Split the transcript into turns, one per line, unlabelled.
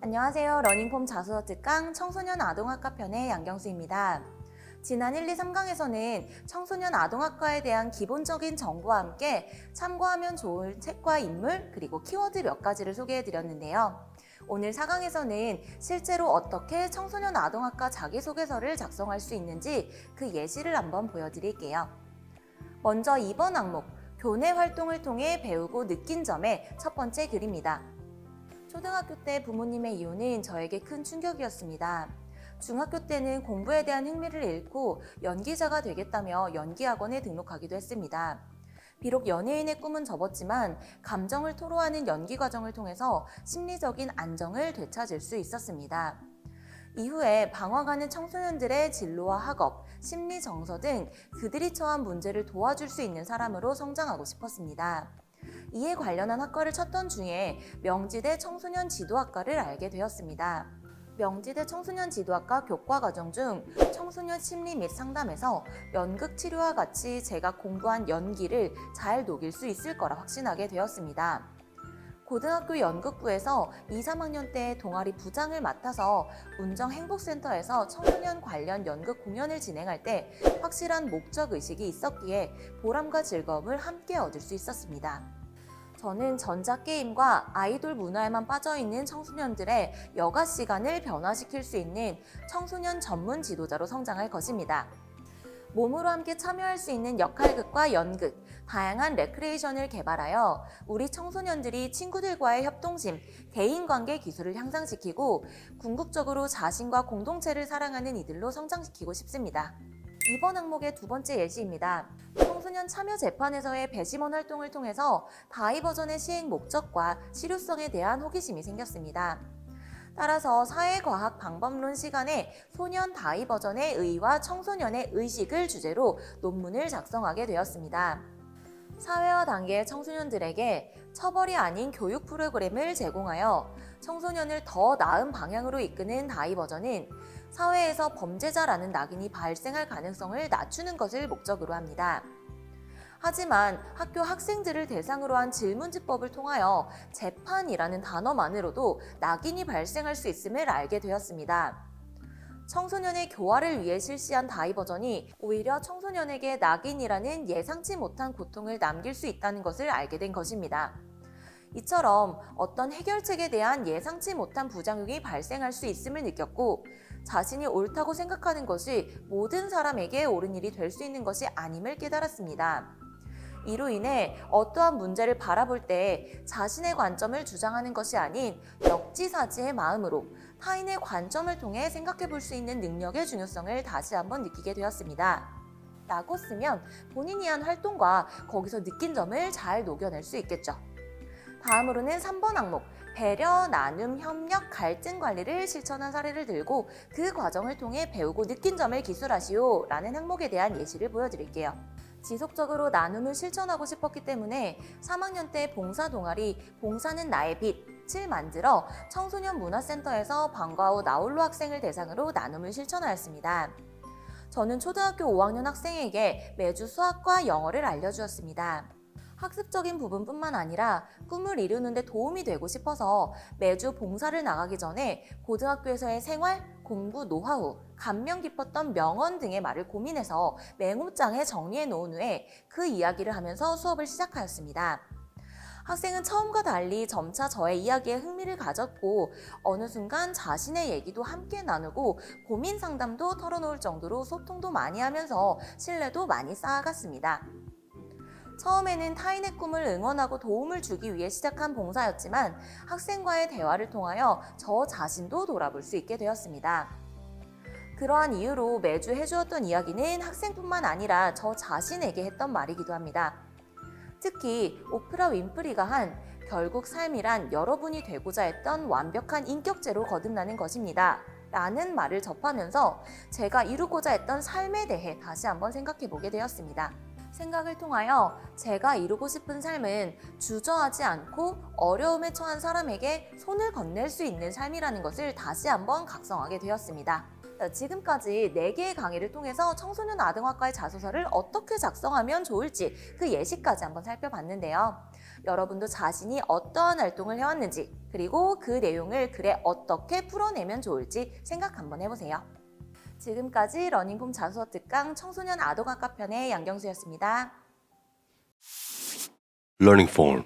안녕하세요. 러닝폼 자소서 특강 청소년 아동학과 편의 양경수입니다. 지난 1, 2, 3강에서는 청소년 아동학과에 대한 기본적인 정보와 함께 참고하면 좋을 책과 인물 그리고 키워드 몇 가지를 소개해드렸는데요. 오늘 4강에서는 실제로 어떻게 청소년 아동학과 자기소개서를 작성할 수 있는지 그 예시를 한번 보여드릴게요. 먼저 2번 항목, 교내 활동을 통해 배우고 느낀 점의 첫 번째 글입니다. 초등학교 때 부모님의 이혼은 저에게 큰 충격이었습니다. 중학교 때는 공부에 대한 흥미를 잃고 연기자가 되겠다며 연기학원에 등록하기도 했습니다. 비록 연예인의 꿈은 접었지만 감정을 토로하는 연기 과정을 통해서 심리적인 안정을 되찾을 수 있었습니다. 이후에 방황하는 청소년들의 진로와 학업, 심리 정서 등 그들이 처한 문제를 도와줄 수 있는 사람으로 성장하고 싶었습니다. 이에 관련한 학과를 찾던 중에 명지대 청소년 지도학과를 알게 되었습니다. 명지대 청소년 지도학과 교과 과정 중 청소년 심리 및 상담에서 연극 치료와 같이 제가 공부한 연기를 잘 녹일 수 있을 거라 확신하게 되었습니다. 고등학교 연극부에서 2, 3학년 때 동아리 부장을 맡아서 운정행복센터에서 청소년 관련 연극 공연을 진행할 때 확실한 목적의식이 있었기에 보람과 즐거움을 함께 얻을 수 있었습니다. 저는 전자게임과 아이돌 문화에만 빠져있는 청소년들의 여가 시간을 변화시킬 수 있는 청소년 전문 지도자로 성장할 것입니다. 몸으로 함께 참여할 수 있는 역할극과 연극, 다양한 레크레이션을 개발하여 우리 청소년들이 친구들과의 협동심, 대인관계 기술을 향상시키고 궁극적으로 자신과 공동체를 사랑하는 이들로 성장시키고 싶습니다. 이번 항목의 두 번째 예시입니다. 청소년 참여 재판에서의 배심원 활동을 통해서 다이버전의 시행 목적과 실효성에 대한 호기심이 생겼습니다. 따라서 사회과학 방법론 시간에 소년 다이버전의 의의와 청소년의 의식을 주제로 논문을 작성하게 되었습니다. 사회와 단계의 청소년들에게 처벌이 아닌 교육 프로그램을 제공하여 청소년을 더 나은 방향으로 이끄는 다이버전은 사회에서 범죄자라는 낙인이 발생할 가능성을 낮추는 것을 목적으로 합니다. 하지만 학교 학생들을 대상으로 한 질문지법을 통하여 재판이라는 단어만으로도 낙인이 발생할 수 있음을 알게 되었습니다. 청소년의 교화를 위해 실시한 다이버전이 오히려 청소년에게 낙인이라는 예상치 못한 고통을 남길 수 있다는 것을 알게 된 것입니다. 이처럼 어떤 해결책에 대한 예상치 못한 부작용이 발생할 수 있음을 느꼈고 자신이 옳다고 생각하는 것이 모든 사람에게 옳은 일이 될 수 있는 것이 아님을 깨달았습니다. 이로 인해 어떠한 문제를 바라볼 때 자신의 관점을 주장하는 것이 아닌 역지사지의 마음으로 타인의 관점을 통해 생각해 볼 수 있는 능력의 중요성을 다시 한번 느끼게 되었습니다. 라고 쓰면 본인이 한 활동과 거기서 느낀 점을 잘 녹여낼 수 있겠죠. 다음으로는 3번 항목, 배려, 나눔, 협력, 갈등 관리를 실천한 사례를 들고 그 과정을 통해 배우고 느낀 점을 기술하시오 라는 항목에 대한 예시를 보여드릴게요. 지속적으로 나눔을 실천하고 싶었기 때문에 3학년 때 봉사 동아리 봉사는 나의 빛을 만들어 청소년 문화센터에서 방과 후 나홀로 학생을 대상으로 나눔을 실천하였습니다. 저는 초등학교 5학년 학생에게 매주 수학과 영어를 알려주었습니다. 학습적인 부분뿐만 아니라 꿈을 이루는 데 도움이 되고 싶어서 매주 봉사를 나가기 전에 고등학교에서의 생활, 공부 노하우, 감명 깊었던 명언 등의 말을 고민해서 메모장에 정리해 놓은 후에 그 이야기를 하면서 수업을 시작하였습니다. 학생은 처음과 달리 점차 저의 이야기에 흥미를 가졌고 어느 순간 자신의 얘기도 함께 나누고 고민 상담도 털어놓을 정도로 소통도 많이 하면서 신뢰도 많이 쌓아갔습니다. 처음에는 타인의 꿈을 응원하고 도움을 주기 위해 시작한 봉사였지만 학생과의 대화를 통하여 저 자신도 돌아볼 수 있게 되었습니다. 그러한 이유로 매주 해주었던 이야기는 학생뿐만 아니라 저 자신에게 했던 말이기도 합니다. 특히 오프라 윈프리가 한 결국 삶이란 여러분이 되고자 했던 완벽한 인격체로 거듭나는 것입니다. 라는 말을 접하면서 제가 이루고자 했던 삶에 대해 다시 한번 생각해 보게 되었습니다. 생각을 통하여 제가 이루고 싶은 삶은 주저하지 않고 어려움에 처한 사람에게 손을 건넬 수 있는 삶이라는 것을 다시 한번 각성하게 되었습니다. 지금까지 4개의 강의를 통해서 청소년 아동학과의 자소서를 어떻게 작성하면 좋을지 그 예시까지 한번 살펴봤는데요. 여러분도 자신이 어떠한 활동을 해왔는지 그리고 그 내용을 글에 어떻게 풀어내면 좋을지 생각 한번 해보세요. 지금까지 러닝폼 자소서 특강 청소년 아동학과 편의 양경수였습니다.
Learning Form